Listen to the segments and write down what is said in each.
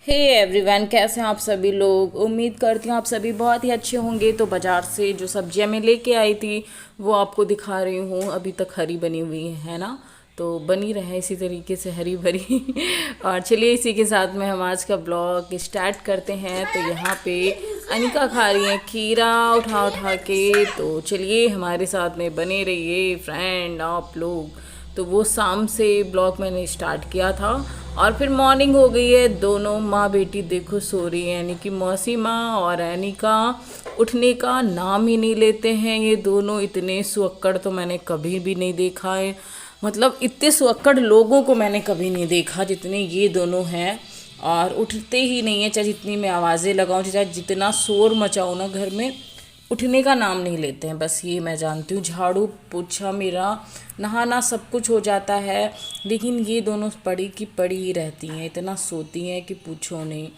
Hey everyone, कैसे हैं आप सभी लोग। उम्मीद करती हूँ आप सभी बहुत ही अच्छे होंगे। तो बाज़ार से जो सब्जियां मैं लेके आई थी वो आपको दिखा रही हूँ। अभी तक हरी बनी हुई है ना, तो बनी रहे इसी तरीके से हरी भरी। और चलिए इसी के साथ में हम आज का ब्लॉग स्टार्ट करते हैं। तो यहाँ पे अनिका खा रही है खीरा उठा उठा के। तो चलिए हमारे साथ में बने रहिए फ्रेंड आप लोग। तो वो शाम से ब्लॉग मैंने स्टार्ट किया था और फिर मॉर्निंग हो गई है। दोनों माँ बेटी देखो सो रही है, यानी कि मौसी माँ और एनिका उठने का नाम ही नहीं लेते हैं। ये दोनों इतने सुअक्कड़ तो मैंने कभी भी नहीं देखा है। मतलब इतने सुअक्कड़ लोगों को मैंने कभी नहीं देखा जितने ये दोनों हैं। और उठते ही नहीं है, चाहे जितनी मैं आवाज़ें लगाऊं, चाहे जितना शोर मचाऊं ना घर में, उठने का नाम नहीं लेते हैं। बस ये मैं जानती हूँ। झाड़ू पोछा मेरा, नहाना सब कुछ हो जाता है, लेकिन ये दोनों पड़ी की पड़ी ही रहती हैं, इतना सोती हैं कि पूछो नहीं।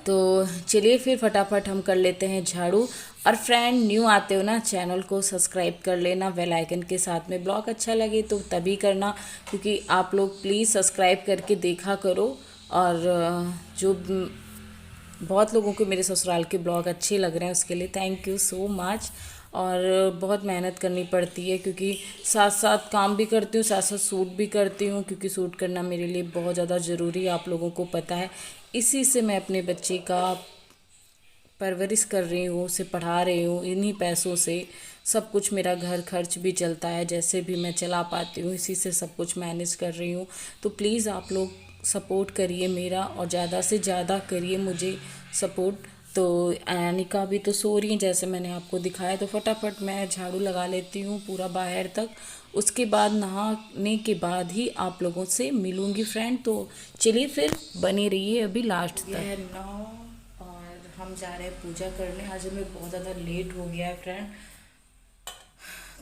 तो चलिए फिर फटाफट हम कर लेते हैं झाड़ू। और फ्रेंड न्यू आते हो ना, चैनल को सब्सक्राइब कर लेना बेल आइकन के साथ में। ब्लॉग अच्छा लगे तो तभी करना, क्योंकि आप लोग प्लीज़ सब्सक्राइब करके देखा करो। और जो बहुत लोगों को मेरे ससुराल के ब्लॉग अच्छे लग रहे हैं उसके लिए थैंक यू सो मच। और बहुत मेहनत करनी पड़ती है, क्योंकि साथ साथ काम भी करती हूँ, साथ साथ सूट भी करती हूँ, क्योंकि सूट करना मेरे लिए बहुत ज़्यादा ज़रूरी है, आप लोगों को पता है। इसी से मैं अपने बच्चे का परवरिश कर रही हूँ, उसे पढ़ा रही हूँ। इन्हीं पैसों से सब कुछ, मेरा घर खर्च भी चलता है, जैसे भी मैं चला पाती हूँ इसी से सब कुछ मैनेज कर रही हूँ। तो प्लीज़ आप लोग सपोर्ट करिए मेरा, और ज़्यादा से ज़्यादा करिए मुझे सपोर्ट। तो अनिका भी तो सो रही है जैसे मैंने आपको दिखाया। तो फटाफट मैं झाड़ू लगा लेती हूँ पूरा बाहर तक। उसके बाद नहाने के बाद ही आप लोगों से मिलूँगी फ्रेंड। तो चलिए फिर बने रहिए अभी लास्ट तक। यह 9 और हम जा रहे हैं पूजा करने। आज हमें बहुत ज़्यादा लेट हो गया है फ्रेंड,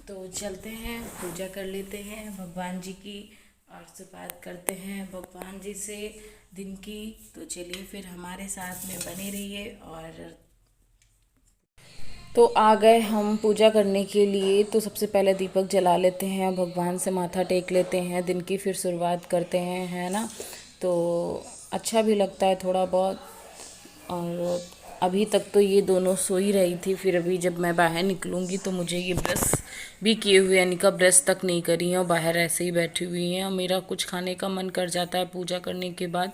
तो चलते हैं पूजा कर लेते हैं भगवान जी की, और से बात करते हैं भगवान जी से दिन की। तो चलिए फिर हमारे साथ में बने रहिए। और तो आ गए हम पूजा करने के लिए। तो सबसे पहले दीपक जला लेते हैं, भगवान से माथा टेक लेते हैं, दिन की फिर शुरुआत करते हैं, है ना। तो अच्छा भी लगता है थोड़ा बहुत। और अभी तक तो ये दोनों सो ही रही थी, फिर अभी जब मैं बाहर निकलूँगी तो मुझे ये ब्रश भी किए हुए, यानी का ब्रश तक नहीं करी है और बाहर ऐसे ही बैठी हुई हैं। और मेरा कुछ खाने का मन कर जाता है पूजा करने के बाद,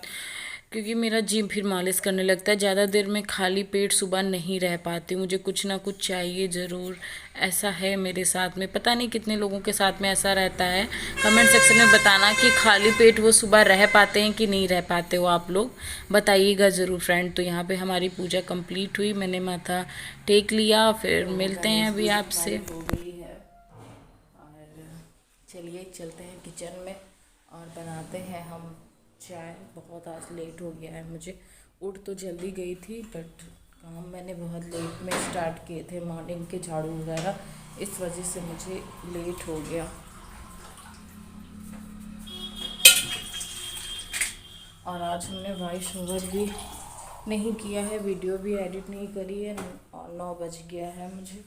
क्योंकि मेरा जी फिर मालिश करने लगता है। ज़्यादा देर में खाली पेट सुबह नहीं रह पाती, मुझे कुछ ना कुछ चाहिए ज़रूर। ऐसा है मेरे साथ में, पता नहीं कितने लोगों के साथ में ऐसा रहता है। कमेंट सेक्शन में बताना कि खाली पेट वो सुबह रह पाते हैं कि नहीं रह पाते हो, आप लोग बताइएगा ज़रूर फ्रेंड। तो यहाँ पे हमारी पूजा कंप्लीट हुई, मैंने माथा टेक लिया। फिर मिलते हैं अभी आपसे। हो गई है, और चलिए चलते हैं किचन में और बनाते हैं हम चाय। बहुत आज लेट हो गया है मुझे। उठ तो जल्दी गई थी, बट काम मैंने बहुत लेट में स्टार्ट किए थे, मॉर्निंग के झाड़ू वगैरह, इस वजह से मुझे लेट हो गया। और आज हमने वॉइस ओवर भी नहीं किया है, वीडियो भी एडिट नहीं करी है, और 9 बज गया है मुझे।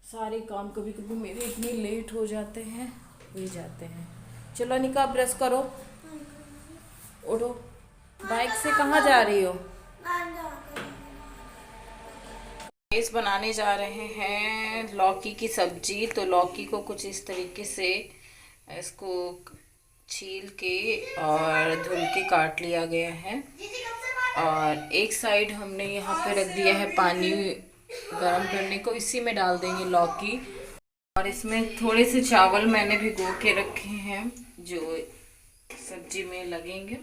सारे काम कभी कभी मेरे इतने लेट हो जाते हैं, हो जाते हैं। चलो निका ब्रश करो, उठो। बाइक से कहाँ जा रही हो? इस बनाने जा रहे हैं लौकी की सब्जी। तो लौकी को कुछ इस तरीके से इसको छील के और धुल के काट लिया गया है। और एक साइड हमने यहाँ पे रख दिया है पानी गरम करने को, इसी में डाल देंगे लौकी। और इसमें थोड़े से चावल मैंने भिगो के रखे हैं जो सब्जी में लगेंगे।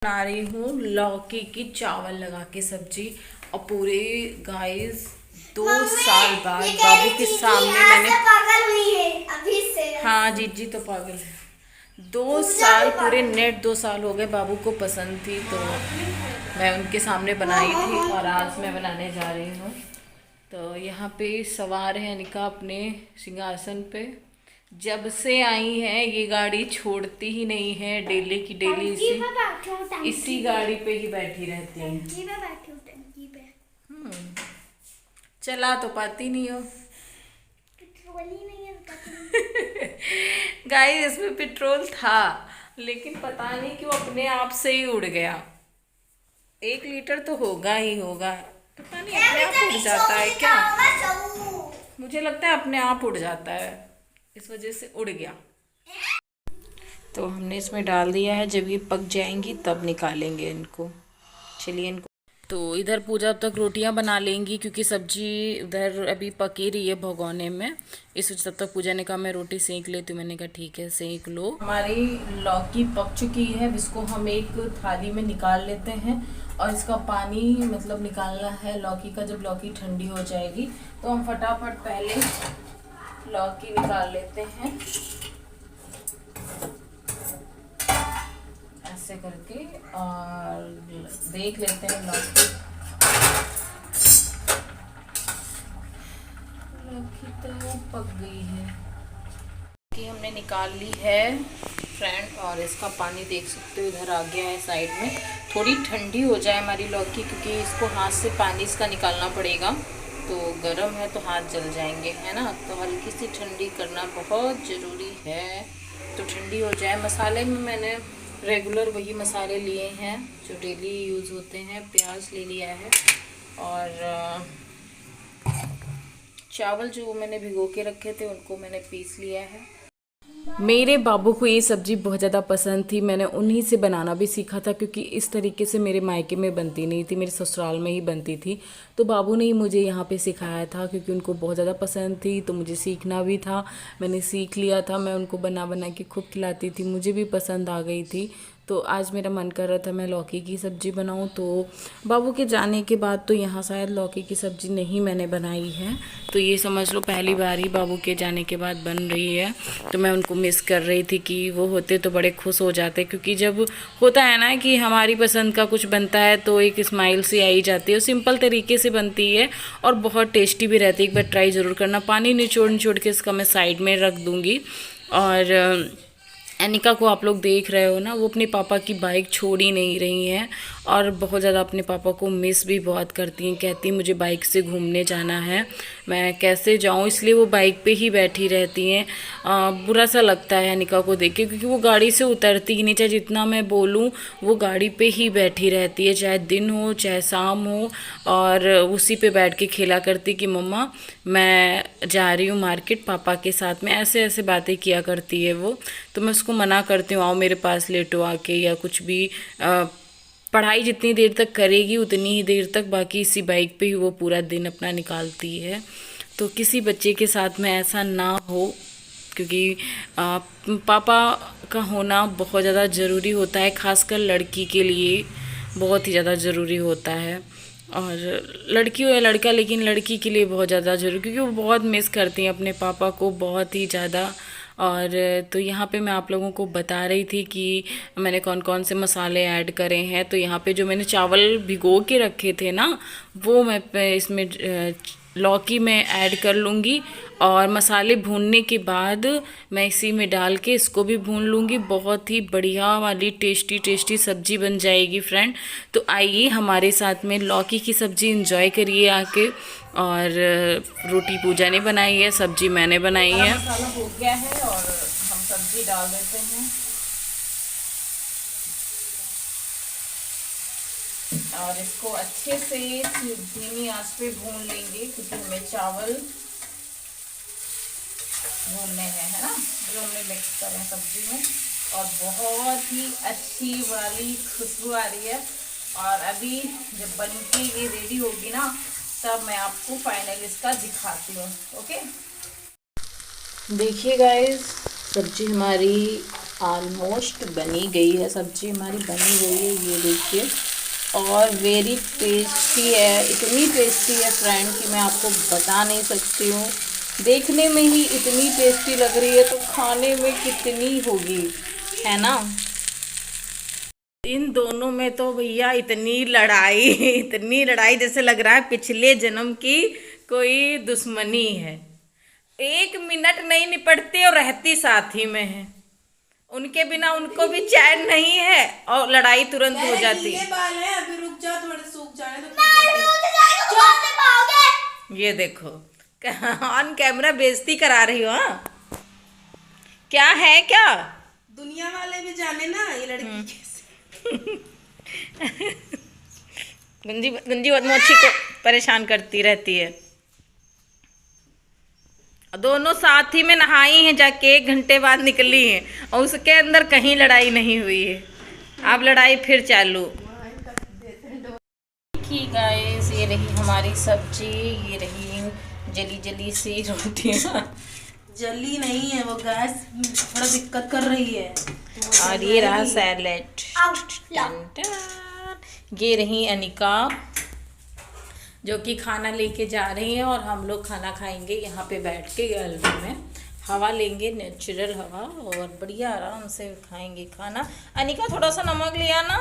बना रही हूँ लौकी की चावल लगा के सब्जी। और पूरे गाइस 2 साल बाद बाबू के सामने मैंने, पागल हुई है अभी से। हाँ जीजी तो पागल है। 2 साल पूरे, नेट 2 साल हो गए। बाबू को पसंद थी तो मैं उनके सामने बनाई थी, और आज मैं बनाने जा रही हूँ। तो यहाँ पे सवार है अनिका अपने सिंहासन पे। जब से आई है ये गाड़ी छोड़ती ही नहीं है, डेली की डेली इसी गाड़ी पे ही बैठी रहती है। टंकी पे चला तो पाती नहीं हो, पेट्रोल ही नहीं है। गाइस इसमें पेट्रोल था, लेकिन पता नहीं क्यों अपने आप से ही उड़ गया। 1 लीटर तो होगा ही होगा। पता नहीं अपने आप उड़ जाता है क्या, मुझे लगता है अपने आप उड़ जाता है, इस वजह से उड़ गया। तो हमने इसमें डाल दिया है, जब ये पक जाएंगी तब निकालेंगे इनको। चलिए इनको, तो इधर पूजा अब तक रोटियां बना लेंगी क्योंकि सब्जी उधर अभी पक ही रही है भगोने में। इस वजह तब तक पूजा ने कहा मैं रोटी सेंक लेती हूँ, मैंने कहा ठीक है सेंक लो। हमारी लौकी पक चुकी है, इसको हम एक थाली में निकाल लेते हैं और इसका पानी मतलब निकालना है लौकी का। जब लौकी ठंडी हो जाएगी तो हम फटाफट पहले लौकी निकाल लेते हैं ऐसे करके, और देख लेते हैं लौकी तो पक गई है कि हमने निकाल ली है फ्रेंड। और इसका पानी देख सकते हो इधर आ गया है साइड में। थोड़ी ठंडी हो जाए हमारी लौकी, क्योंकि इसको हाथ से पानी इसका निकालना पड़ेगा, तो गर्म है तो हाथ जल जाएंगे, है ना। तो हल्की सी ठंडी करना बहुत ज़रूरी है, तो ठंडी हो जाए। मसाले में मैंने रेगुलर वही मसाले लिए हैं जो डेली यूज़ होते हैं। प्याज ले लिया है और चावल जो मैंने भिगो के रखे थे उनको मैंने पीस लिया है। मेरे बाबू को ये सब्ज़ी बहुत ज़्यादा पसंद थी, मैंने उन्हीं से बनाना भी सीखा था, क्योंकि इस तरीके से मेरे मायके में बनती नहीं थी, मेरे ससुराल में ही बनती थी। तो बाबू ने ही मुझे यहाँ पे सिखाया था, क्योंकि उनको बहुत ज़्यादा पसंद थी, तो मुझे सीखना भी था। मैंने सीख लिया था, मैं उनको बना बना के खूब खिलाती थी, मुझे भी पसंद आ गई थी। तो आज मेरा मन कर रहा था मैं लौकी की सब्ज़ी बनाऊं, तो बाबू के जाने के बाद तो यहाँ शायद लौकी की सब्ज़ी नहीं मैंने बनाई है। तो ये समझ लो पहली बार ही बाबू के जाने के बाद बन रही है। तो मैं उनको मिस कर रही थी कि वो होते तो बड़े खुश हो जाते, क्योंकि जब होता है ना कि हमारी पसंद का कुछ बनता है तो एक स्माइल सी आई जाती है। सिंपल तरीके से बनती है और बहुत टेस्टी भी रहती है, एक बार ट्राई ज़रूर करना। पानी निचोड़ निचोड़ के इसका मैं साइड में रख दूँगी। और अनिका को आप लोग देख रहे हो ना, वो अपने पापा की बाइक छोड़ ही नहीं रही हैं और बहुत ज़्यादा अपने पापा को मिस भी बहुत करती हैं। कहती हैं मुझे बाइक से घूमने जाना है, मैं कैसे जाऊं, इसलिए वो बाइक पे ही बैठी रहती हैं। बुरा सा लगता है अनिका को देख के, क्योंकि वो गाड़ी से उतरती ही नहीं, चाहे जितना मैं बोलूं वो गाड़ी पे ही बैठी रहती है, चाहे दिन हो चाहे शाम हो, और उसी पे बैठ के खेला करती कि मम्मा मैं जा रही हूँ मार्केट पापा के साथ में, ऐसे ऐसे बातें किया करती है वो। तो मैं उसको मना करती हूँ आओ मेरे पास लेटो आके, या कुछ भी पढ़ाई जितनी देर तक करेगी उतनी ही देर तक, बाकी इसी बाइक पे ही वो पूरा दिन अपना निकालती है। तो किसी बच्चे के साथ में ऐसा ना हो, क्योंकि पापा का होना बहुत ज़्यादा ज़रूरी होता है, खासकर लड़की के लिए बहुत ही ज़्यादा ज़रूरी होता है। और लड़की हो या लड़का, लेकिन लड़की के लिए बहुत ज़्यादा ज़रूरी, क्योंकि वो बहुत मिस करती हैं अपने पापा को बहुत ही ज़्यादा। और तो यहाँ पे मैं आप लोगों को बता रही थी कि मैंने कौन कौन से मसाले ऐड करे हैं। तो यहाँ पे जो मैंने चावल भिगो के रखे थे ना, वो मैं इसमें लौकी में ऐड कर लूँगी, और मसाले भूनने के बाद मैं इसी में डाल के इसको भी भून लूँगी। बहुत ही बढ़िया वाली टेस्टी टेस्टी सब्जी बन जाएगी फ्रेंड। तो आइए हमारे साथ में लौकी की सब्ज़ी एंजॉय करिए आके। और रोटी पूजा ने बनाई है, सब्जी मैंने बनाई है। मसाला हो गया है और हम सब्जी डाल देते हैं और इसको अच्छे से धीमी आंच पे भून लेंगे, क्योंकि हमें चावल भूनने हैं, है ना, जो हमने मिक्स करें सब्जी में। और बहुत ही अच्छी वाली खुशबू आ रही है। और अभी जब बन के ये रेडी होगी ना, तब मैं आपको फाइनल इसका दिखाती हूँ। ओके, देखिए गाइस, सब्जी हमारी ऑलमोस्ट बनी गई है, सब्जी हमारी बनी गई है, ये देखिए। और वेरी टेस्टी है, इतनी टेस्टी है फ्रेंड कि मैं आपको बता नहीं सकती हूँ। देखने में ही इतनी टेस्टी लग रही है तो खाने में कितनी होगी, है ना। इन दोनों में तो भैया इतनी लड़ाई जैसे लग रहा है पिछले जन्म की कोई दुश्मनी है। 1 मिनट नहीं निपटती और रहती साथ ही में है। उनके बिना उनको भी चैन नहीं है और लड़ाई तुरंत हो जाती है। अभी रुक जा, थोड़े सूख जाए तो ये देखो ऑन कैमरा बेइज्जती करा रही हो। हाँ, क्या है क्या, दुनिया वाले भी जाने ना ये लड़की कैसे। गुंजी गुंजी और मोची को परेशान करती रहती है। दोनों साथ ही में नहाई हैं, जाके 1 घंटे बाद निकली हैं और उसके अंदर कहीं लड़ाई नहीं हुई है। अब लड़ाई फिर चालू। ठीक गाइस, ये रही हमारी सब्जी, ये रही जली जली सी रोटियाँ जल्दी नहीं है वो, गैस थोड़ा दिक्कत कर रही है और ये रहा सैलेड। ये रही अनिका जो कि खाना लेके जा रही है और हम लोग खाना खाएंगे यहाँ पे बैठ के गैलरी में, हवा लेंगे, नेचुरल हवा, और बढ़िया आराम से खाएंगे खाना। अनिका थोड़ा सा नमक लिया ना।